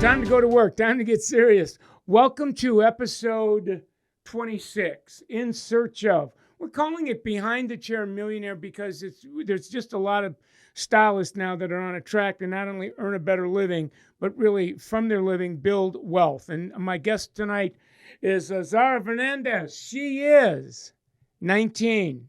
Time to go to work. Time to get serious. Welcome to episode 26, In Search Of. We're calling it Behind the Chair Millionaire because there's just a lot of stylists now that are on a track to not only earn a better living, but really from their living build wealth. And my guest tonight is Zara Fernandez. She is 19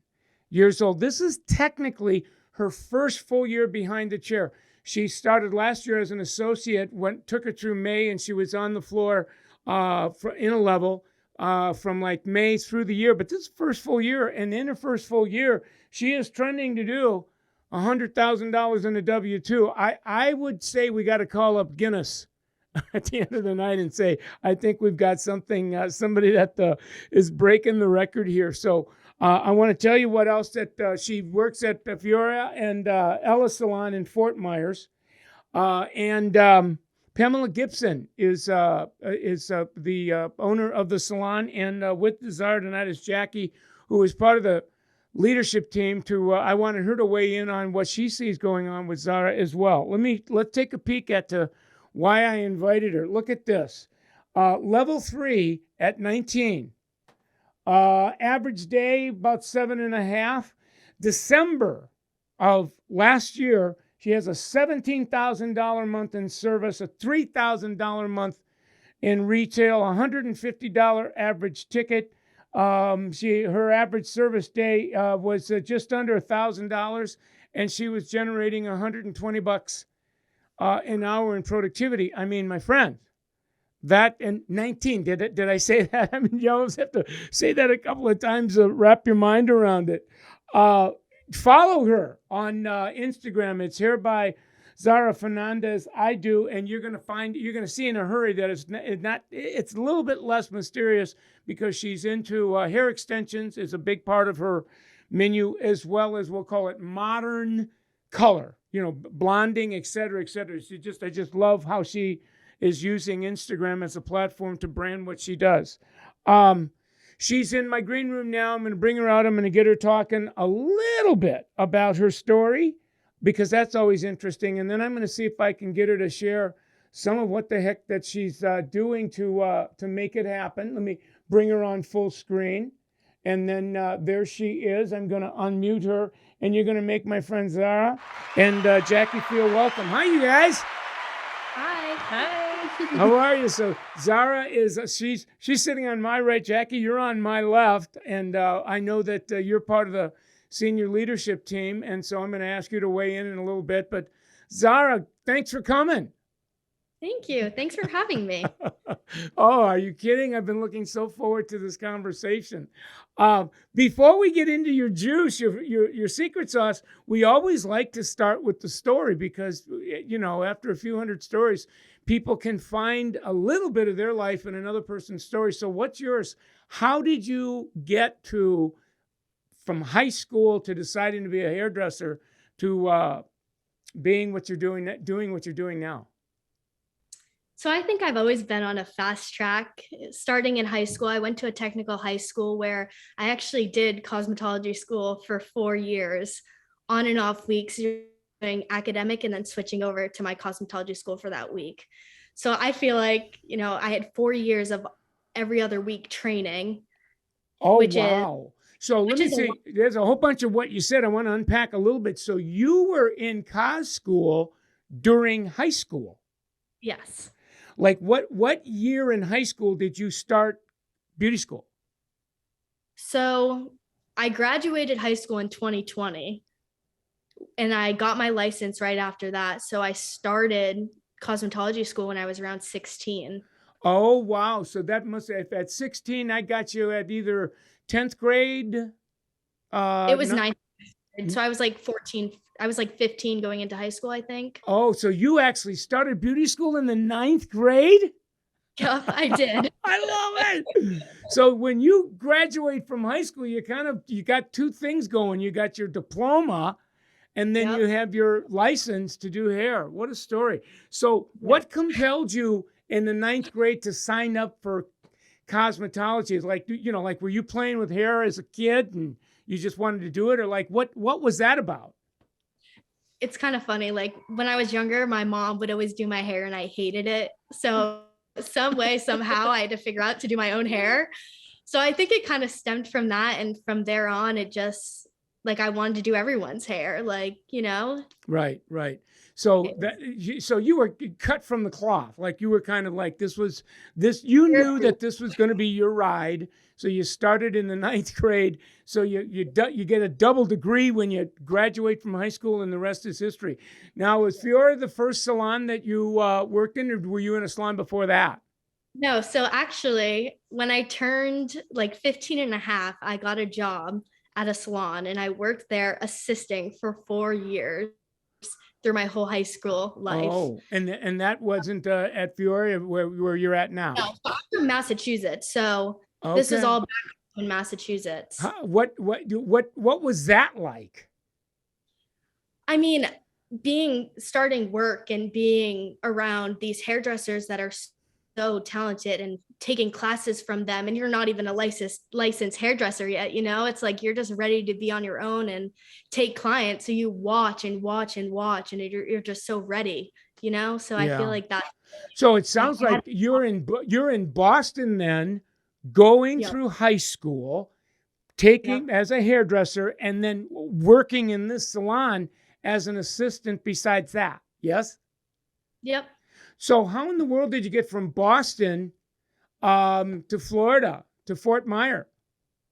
years old. This is technically her first full year behind the chair. She started last year as an associate, took her through May, and she was on the floor in a level from like May through the year. But this is first full year, and in her first full year, she is trending to do $100,000 in a W-2. I would say we got to call up Guinness at the end of the night and say, I think we've got something, somebody that is breaking the record here. So I want to tell you what else that she works at Fiore+Ela Salon in Fort Myers. And Pamela Gibson is the owner of the salon. And with Zara tonight is Jackie, who is part of the leadership team. I wanted her to weigh in on what she sees going on with Zara as well. Let's take a peek at why I invited her. Look at this. Level 3 at 19. Average day, about 7.5. December of last year, she has a $17,000 month in service, a $3,000 month in retail, $150 average ticket. Her average service day was just under $1,000, and she was generating $120 an hour in productivity. I mean, my friend. That and 19, did I say that? I mean, you almost have to say that a couple of times to wrap your mind around it. Follow her on Instagram. It's here by Zara Fernandez. I do, and you're going to see in a hurry that it's a little bit less mysterious because she's into hair extensions is a big part of her menu, as well as we'll call it modern color, blonding, et cetera, et cetera. I just love how she is using Instagram as a platform to brand what she does. She's in my green room now. I'm going to bring her out. I'm going to get her talking a little bit about her story because that's always interesting. And then I'm going to see if I can get her to share some of what the heck that she's doing to make it happen. Let me bring her on full screen. And then there she is. I'm going to unmute her. And you're going to make my friend Zara and Jackie feel welcome. Hi, you guys. Hi. Hi. How are you? So Zara she's sitting on my right. Jackie, you're on my left. And I know that you're part of the senior leadership team. And so I'm going to ask you to weigh in a little bit. But Zara, thanks for coming. Thank you. Thanks for having me. Oh, are you kidding? I've been looking so forward to this conversation. Before we get into your juice, your secret sauce, we always like to start with the story because, after a few hundred stories, people can find a little bit of their life in another person's story. So what's yours? How did you get from high school to deciding to be a hairdresser to being what you're doing what you're doing now? So I think I've always been on a fast track. Starting in high school, I went to a technical high school where I actually did cosmetology school for 4 years, on and off weeks, doing academic and then switching over to my cosmetology school for that week. So I feel like, I had 4 years of every other week training. Oh, wow. So let me see, there's a whole bunch of what you said. I want to unpack a little bit. So you were in cos school during high school? Yes. Like what year in high school did you start beauty school? So I graduated high school in 2020 and I got my license right after that. So I started cosmetology school when I was around 16. Oh, wow. So that if at 16, I got you at either 10th grade. It was 9th grade. So I was like 14. I was like 15 going into high school, I think. Oh, so you actually started beauty school in the 9th grade? Yeah, I did. I love it. So when you graduate from high school, you got two things going. You got your diploma and then you have your license to do hair. What a story. So what compelled you in the 9th grade to sign up for cosmetology? Is like, were you playing with hair as a kid and you just wanted to do it? Or like, what was that about? it's kind of funny. Like when I was younger, my mom would always do my hair and I hated it. So some way, somehow I had to figure out to do my own hair. So I think it kind of stemmed from that. And from there on, it just like I wanted to do everyone's hair, like, you know. Right, right. So so you were cut from the cloth. Like you were kind of like this. You knew that this was going to be your ride. So you started in the ninth grade. So you get a double degree when you graduate from high school, and the rest is history. Now, was Fiore the first salon that you worked in, or were you in a salon before that? No, so actually, when I turned like 15 and a half, I got a job at a salon and I worked there assisting for 4 years through my whole high school life. Oh, and that wasn't at Fiore where you're at now. No, so I'm from Massachusetts, so this is Okay. all back in Massachusetts. What was that like? I mean, starting work and being around these hairdressers that are so talented and taking classes from them, and you're not even a licensed hairdresser yet, you know. It's like you're just ready to be on your own and take clients, so you watch and watch and watch, and you're just so ready, you know. So I feel Yeah. like that. So it sounds like you're in Boston then, going Yep. through high school, taking as a hairdresser, and then working in this salon as an assistant besides that. Yes? Yep. So how in the world did you get from Boston to Florida, to Fort Myers?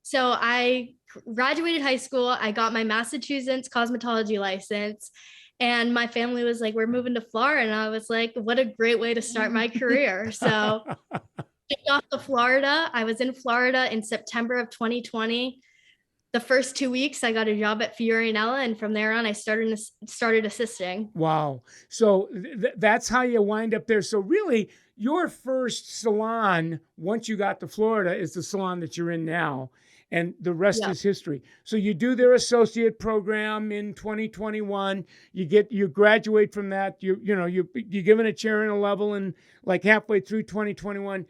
So I graduated high school. I got my Massachusetts cosmetology license, and my family was like, "We're moving to Florida," and I was like, "What a great way to start my career!" So off to Florida. I was in Florida in September of 2020. The first 2 weeks, I got a job at Fiore+Ela, and from there on, I started assisting. Wow. So that's how you wind up there. So really, your first salon, once you got to Florida, is the salon that you're in now, and the rest is history. So you do their associate program in 2021. You graduate from that. You're given a chair and a level, and like halfway through 2021,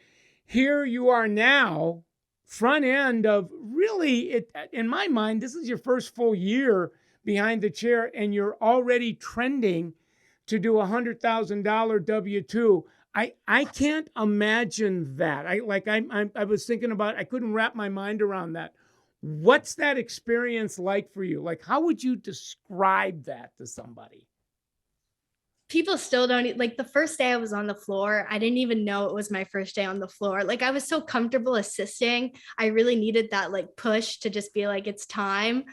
here you are now, front end of really it. In my mind, this is your first full year behind the chair, and you're already trending to do $100,000 W-2. I can't imagine that. I was thinking about, I couldn't wrap my mind around that. What's that experience like for you? Like, how would you describe that to somebody? People still don't, like, the first day I was on the floor, I didn't even know it was my first day on the floor. Like, I was so comfortable assisting. I really needed that like push to just be like, it's time.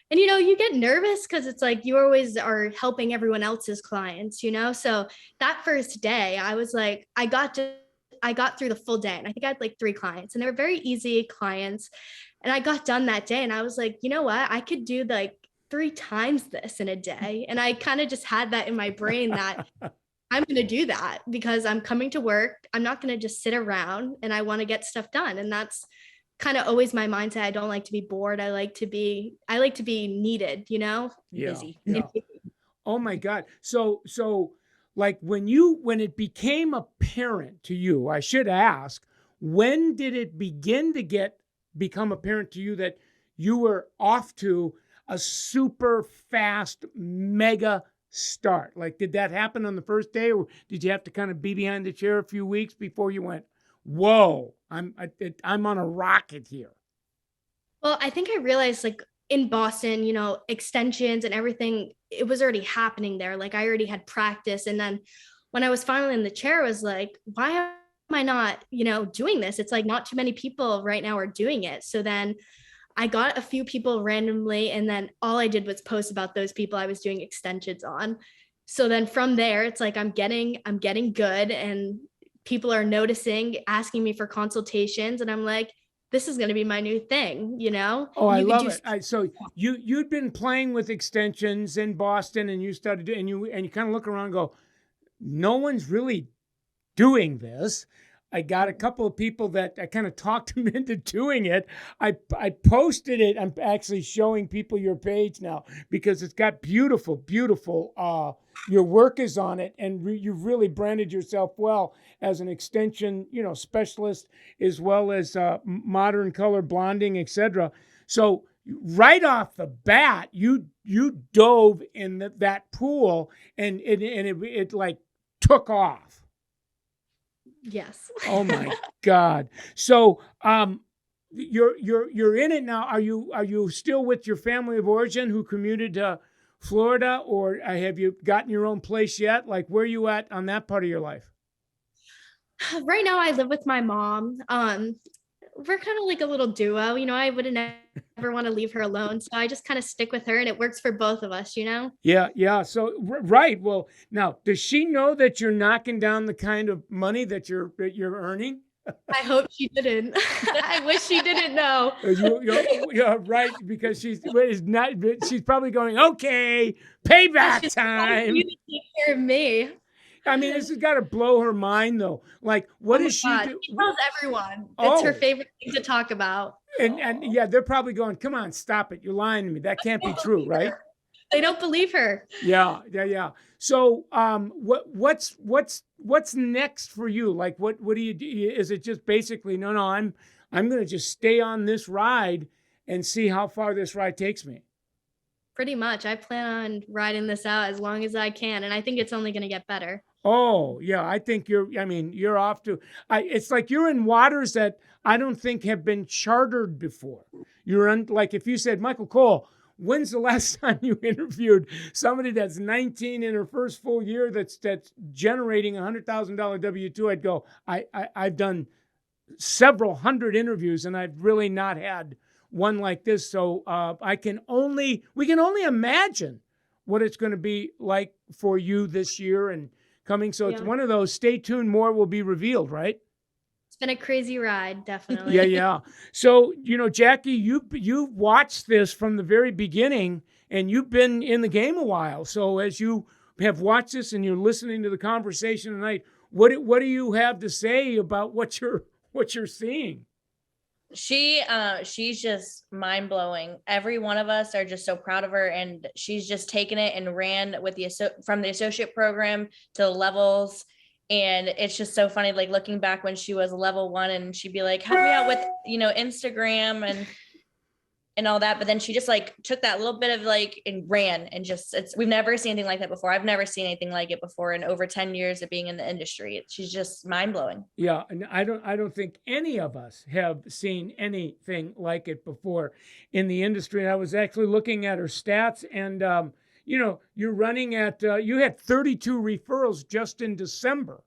And you know, you get nervous because it's like you always are helping everyone else's clients, you know. So that first day I was like, I got through the full day, and I think I had like 3 clients, and they were very easy clients. And I got done that day, and I was like, you know what, I could do like 3 times this in a day. And I kind of just had that in my brain that I'm going to do that because I'm coming to work. I'm not going to just sit around, and I want to get stuff done. And that's kind of always my mindset. I don't like to be bored. I like to be needed, you know, busy. Yeah. Oh my God. So like when it became apparent to you, I should ask, when did it begin to become apparent to you that you were off to a super fast mega start? Like, did that happen on the first day, or did you have to kind of be behind the chair a few weeks before you went, whoa, I'm on a rocket here? Well, I think I realized like in Boston, you know, extensions and everything, it was already happening there. Like I already had practice. And then when I was finally in the chair, I was like, why am I not, you know, doing this? It's like not too many people right now are doing it. So then I got a few people randomly, and then all I did was post about those people I was doing extensions on. So then from there, it's like I'm getting good, and people are noticing, asking me for consultations, and I'm like, this is going to be my new thing, you know? Oh, I love it. So you'd been playing with extensions in Boston, and you started, and you kind of look around and go, no one's really doing this. I got a couple of people that I kind of talked them into doing it. I posted it. I'm actually showing people your page now because it's got beautiful, your work is on it, and you've really branded yourself well as an extension, specialist, as well as modern color blonding, etc. So right off the bat, you dove in that pool and it like took off. Yes. Oh my God. So you're in it now. Are you still with your family of origin who commuted to Florida, or have you gotten your own place yet? Like, where are you at on that part of your life? Right now I live with my mom. We're kind of like a little duo, I wouldn't never want to leave her alone. So I just kind of stick with her and it works for both of us, Yeah. So right. Well, now does she know that you're knocking down the kind of money that you're earning? I hope she didn't. I wish she didn't know. You're right, because she's probably going, okay, payback time. You take care of me. I mean, this has got to blow her mind, though. Like, what does she do? She tells everyone. It's her favorite thing to talk about. And yeah, they're probably going, come on, stop it. You're lying to me. That can't be true, right? They don't believe her. Yeah. So, what's next for you? Like, what do you do? Is it just basically, no, I'm going to just stay on this ride and see how far this ride takes me? Pretty much. I plan on riding this out as long as I can. And I think it's only going to get better. Oh, yeah. I think you're off to, it's like you're in waters that I don't think have been chartered before. Like if you said, Michael Cole, when's the last time you interviewed somebody that's 19 in her first full year that's generating $100,000 W-2? I'd go, I've done several hundred interviews and I've really not had one like this. So we can only imagine what it's going to be like for you this year and coming. So It's one of those, stay tuned, more will be revealed, right? It's been a crazy ride, definitely. Yeah. So, Jackie, you watched this from the very beginning and you've been in the game a while. So as you have watched this and you're listening to the conversation tonight, what do you have to say about what you're seeing? She's just mind-blowing. Every one of us are just so proud of her, and she's just taken it and ran with from the associate program to the levels. And it's just so funny, like looking back when she was level 1 and she'd be like, help me out with, Instagram and all that. But then she just like took that little bit of and ran, and we've never seen anything like that before. I've never seen anything like it before in over 10 years of being in the industry. She's just mind blowing. Yeah. And I don't think any of us have seen anything like it before in the industry. And I was actually looking at her stats and, you're running at, you had 32 referrals just in December,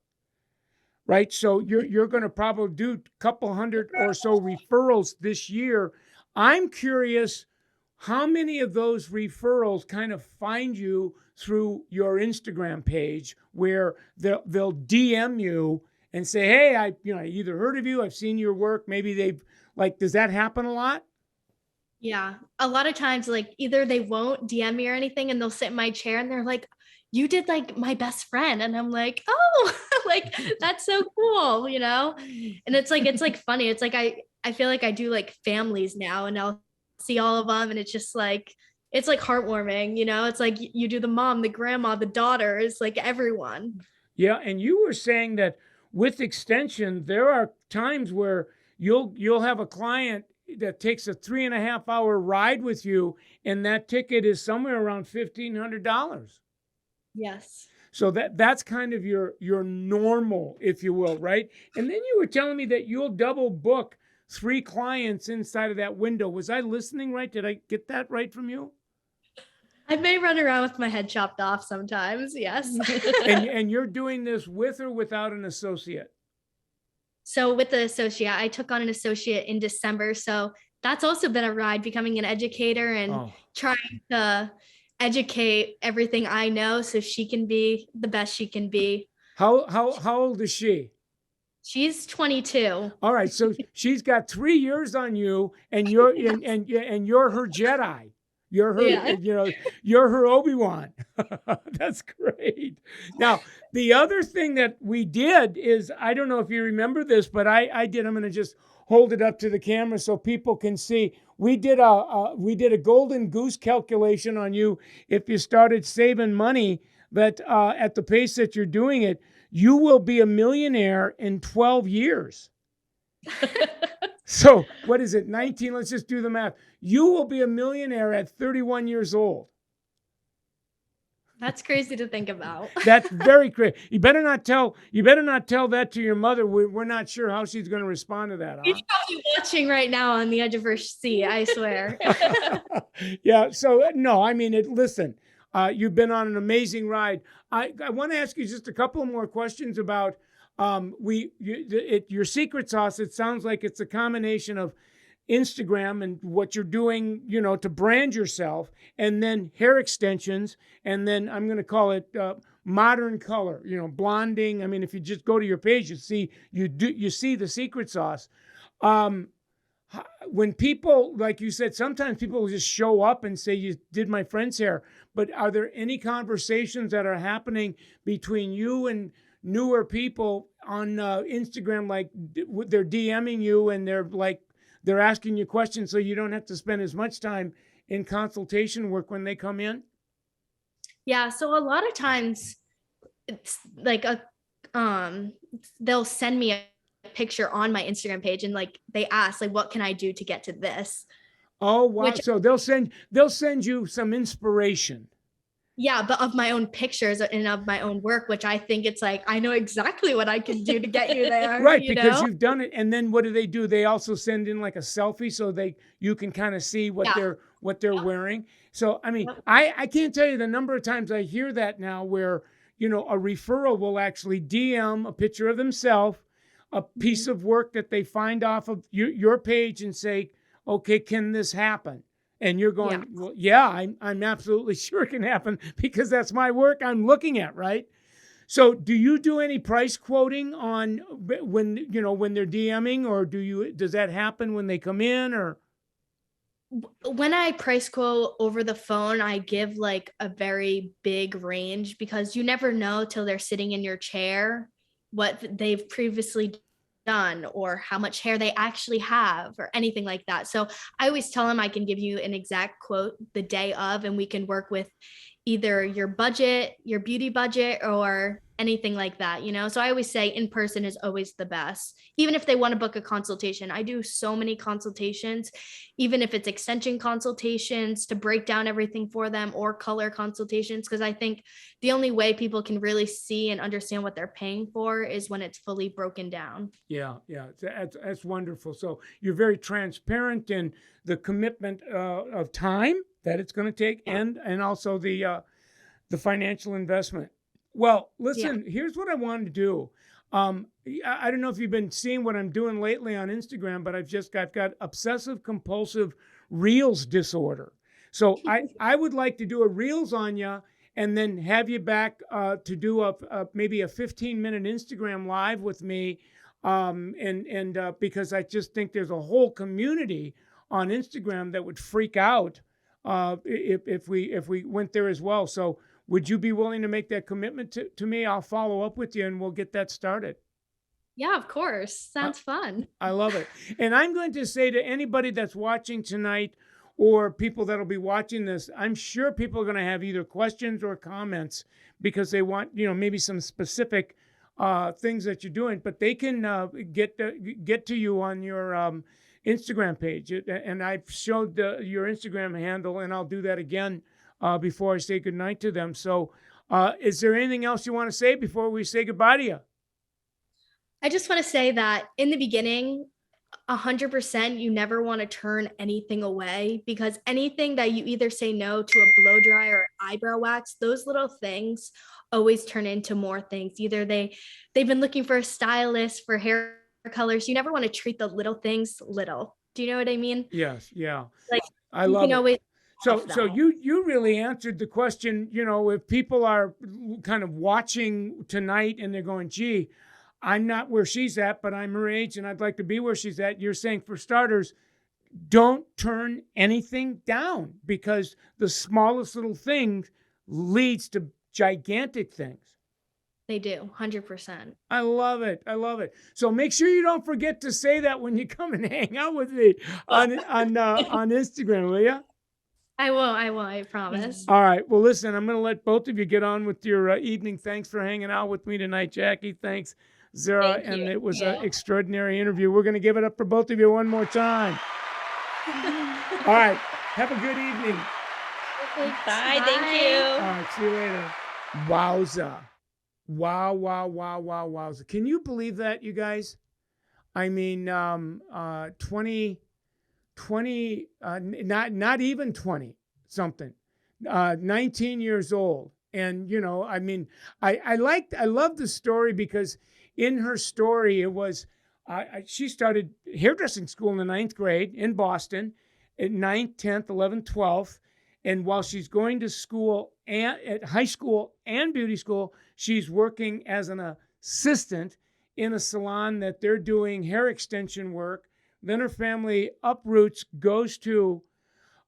right? So you're going to probably do a couple hundred or so referrals this year. I'm curious how many of those referrals kind of find you through your Instagram page where they'll DM you and say, hey, I either heard of you, I've seen your work. Maybe does that happen a lot? Yeah. A lot of times, either they won't DM me or anything and they'll sit in my chair and they're like, you did my best friend. And I'm like, oh, that's so cool, And it's funny. It's I feel like I do families now and I'll see all of them and it's just it's heartwarming, It's like you do the mom, the grandma, the daughters, everyone. Yeah. And you were saying that with extension, there are times where you'll have a client that takes a 3.5-hour ride with you and that ticket is somewhere around $1,500. Yes. So that's kind of your normal, if you will, right? And then you were telling me that you'll double book 3 clients inside of that window. Was I listening right? Did I get that right from you? I may run around with my head chopped off sometimes, yes. and you're doing this with or without an associate? So with the associate, I took on an associate in December. So that's also been a ride, becoming an educator and trying to educate everything I know so she can be the best she can be. How old is she? She's 22. All right, so she's got 3 years on you, and you're and you're her Jedi. You're her, you're her Obi-Wan. That's great. Now, the other thing that we did is, I don't know if you remember this, but I did. I'm going to just hold it up to the camera so people can see. We did a golden goose calculation on you. If you started saving money, that at the pace that you're doing it, you will be a millionaire in 12 years. So what is it? 19. Let's just do the math. You will be a millionaire at 31 years old. That's crazy to think about. That's very crazy. You better not tell that to your mother. We're not sure how she's going to respond to that. She's Huh? probably watching right now on the edge of her seat, I swear. Yeah. So no, I mean, listen, you've been on an amazing ride. I want to ask you just a couple of more questions about your secret sauce. It sounds like it's a combination of Instagram and what you're doing, to brand yourself, and then hair extensions, and then I'm going to call it modern color, blonding. I mean, if you just go to your page, you see the secret sauce. When people, like you said, sometimes people will just show up and say, you did my friend's hair, but are there any conversations that are happening between you and newer people on Instagram, like they're DMing you and they're asking you questions so you don't have to spend as much time in consultation work when they come in? Yeah, so a lot of times it's like they'll send me a picture on my Instagram page and like they ask like, what can I do to get to this? Oh, wow. So they'll send you some inspiration. Yeah, but of my own pictures and of my own work, which I think it's like, I know exactly what I can do to get you there. Right, because you've done it. And then what do? They also send in like a selfie so you can kind of see what they're wearing. So, I mean, I can't tell you the number of times I hear that now where, a referral will actually DM a picture of themselves, a piece of work that they find off of your page and say, okay, can this happen? And you're going, well, yeah, I'm absolutely sure it can happen because that's my work I'm looking at, right? So do you do any price quoting on when they're DMing, or does that happen when they come in? Or when I price quote over the phone, I give like a very big range because you never know till they're sitting in your chair what they've previously done or how much hair they actually have or anything like that. So I always tell them I can give you an exact quote the day of, and we can work with either your budget, your beauty budget, or anything like that, So I always say in person is always the best. Even if they want to book a consultation, I do so many consultations, even if it's extension consultations to break down everything for them or color consultations, because I think the only way people can really see and understand what they're paying for is when it's fully broken down. Yeah, that's wonderful. So you're very transparent in the commitment of time that it's going to take, and also the financial investment. Well, listen, here's what I wanted to do. I don't know if you've been seeing what I'm doing lately on Instagram, but I've got obsessive compulsive reels disorder. So I would like to do a reels on you and then have you back to do maybe a 15-minute Instagram live with me. Because I just think there's a whole community on Instagram that would freak out if we went there as well. So would you be willing to make that commitment to me? I'll follow up with you and we'll get that started. Yeah, of course. Sounds fun. I love it. And I'm going to say to anybody that's watching tonight or people that'll be watching this, I'm sure people are going to have either questions or comments because they want, maybe some specific things that you're doing, but they can get to you on your Instagram page. And I've showed your Instagram handle, and I'll do that again before I say goodnight to them. So is there anything else you want to say before we say goodbye to you? I just want to say that in the beginning, 100%, you never want to turn anything away, because anything that you either say no to, a blow dry or eyebrow wax, those little things always turn into more things. Either they've been looking for a stylist for hair colors. You never want to treat the little things little. Do you know what I mean? Yes. Yeah. Like, I love it. So that. you really answered the question. If people are kind of watching tonight and they're going, gee, I'm not where she's at, but I'm her age and I'd like to be where she's at. You're saying, for starters, don't turn anything down, because the smallest little thing leads to gigantic things. They do, 100%. I love it. I love it. So make sure you don't forget to say that when you come and hang out with me on Instagram, will you? I will, I promise. All right. Well, listen, I'm going to let both of you get on with your evening. Thanks for hanging out with me tonight, Jackie. Thanks. Zara, Thank and you. it was an extraordinary interview. We're going to give it up for both of you one more time. All right. Have a good evening. Bye. Thank you. All right. See you later. Wowza. Wow, wow, wow, wow, wowza. Can you believe that, you guys? I mean, 20, not even 20 something, 19 years old. And, you know, I mean, I love the story because in her story, it was, she started hairdressing school in the 9th grade in Boston at 9th, 10th, 11th, 12th. And while she's going to school and at high school and beauty school, she's working as an assistant in a salon that they're doing hair extension work. Then her family uproots, goes to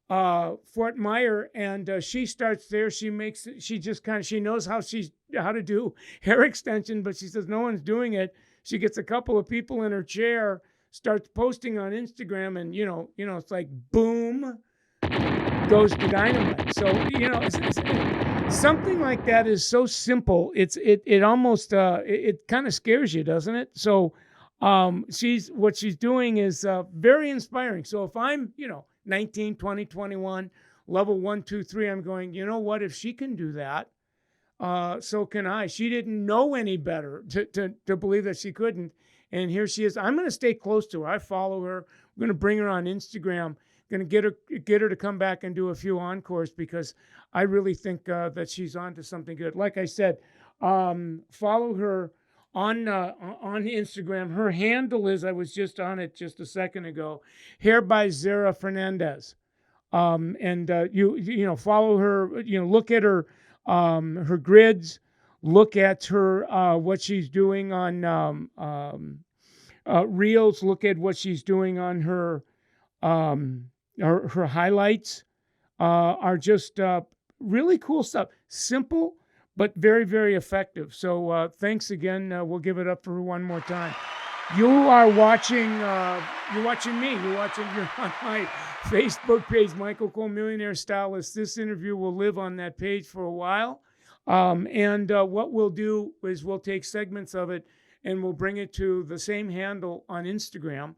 Fort Myer, and she starts there. She knows how to do hair extension, but she says no one's doing it. She gets a couple of people in her chair, starts posting on Instagram, and you know, it's like boom, goes to dynamite. So it's something like that is so simple. It almost it kind of scares you, doesn't it? So what she's doing is very inspiring. So if I'm 19, 20, 21, level 1, 2, 3, I'm going, you know what? If she can do that, so can I. She didn't know any better to believe that she couldn't. And here she is. I'm going to stay close to her. I follow her. I'm going to bring her on Instagram. Going to get her to come back and do a few encores because I really think that she's on to something good. Like I said, follow her on Instagram. Her handle is, I was just on it just a second ago, Hair by Zara Fernandez. And you follow her, look at her her grids, look at her what she's doing on reels, look at what she's doing on her highlights are just really cool stuff. Simple, but very, very effective. So thanks again. We'll give it up for her one more time. You are watching, you're on my Facebook page, Michael Cole, Millionaire Stylist. This interview will live on that page for a while. And what we'll do is we'll take segments of it and we'll bring it to the same handle on Instagram.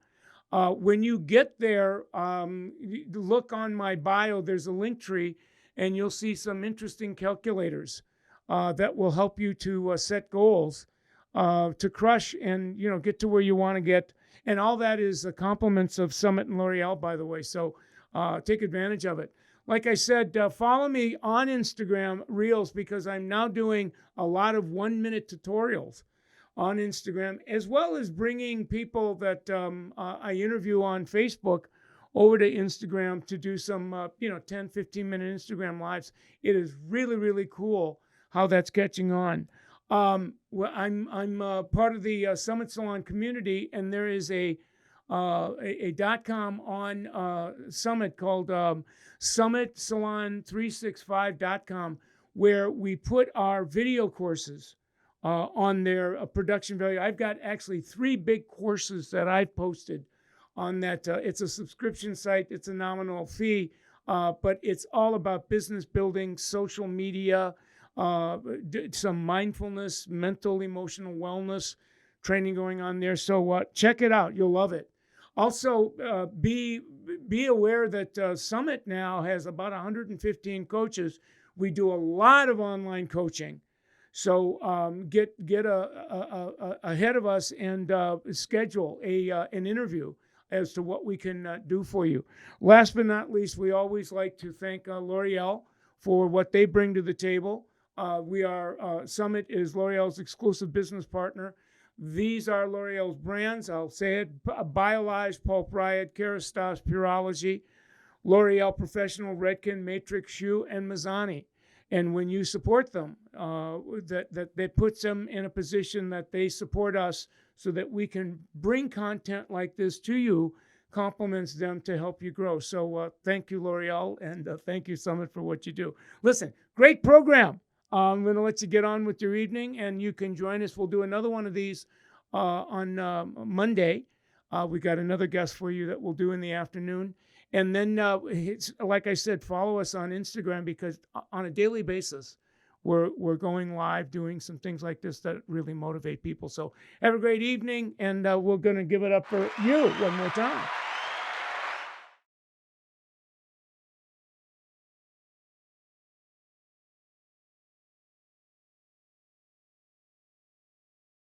When you get there, look on my bio, there's a link tree, and you'll see some interesting calculators that will help you to set goals, to crush and get to where you want to get. And all that is compliments of Summit and L'Oreal, by the way. So take advantage of it. Like I said, follow me on Instagram Reels because I'm now doing a lot of 1-minute tutorials on Instagram, as well as bringing people that I interview on Facebook over to Instagram to do some 10, 15-minute Instagram lives. It is really, really cool how that's catching on. Well, I'm part of the Summit Salon community, and there is a .com on Summit called SummitSalon365.com, where we put our video courses on their production value. I've got actually 3 big courses that I've posted on that. It's a subscription site. It's a nominal fee, but it's all about business building, social media, some mindfulness, mental, emotional wellness training going on there. So check it out. You'll love it. Also, be aware that Summit now has about 115 coaches. We do a lot of online coaching. So get ahead of us and schedule an interview as to what we can do for you. Last but not least, we always like to thank L'Oreal for what they bring to the table. Summit is L'Oreal's exclusive business partner. These are L'Oreal's brands. I'll say it: Biolage, Pulp Riot, Kerastase, Pureology, L'Oreal Professional, Redken, Matrix, Shoe, and Mazzani. And when you support them, that puts them in a position that they support us so that we can bring content like this to you, compliments them to help you grow. So thank you, L'Oreal, and thank you, Summit, for what you do. Listen, great program. I'm going to let you get on with your evening, and you can join us. We'll do another one of these on Monday. We got another guest for you that we'll do in the afternoon. And then, like I said, follow us on Instagram because on a daily basis, we're going live, doing some things like this that really motivate people. So have a great evening, and we're going to give it up for you one more time.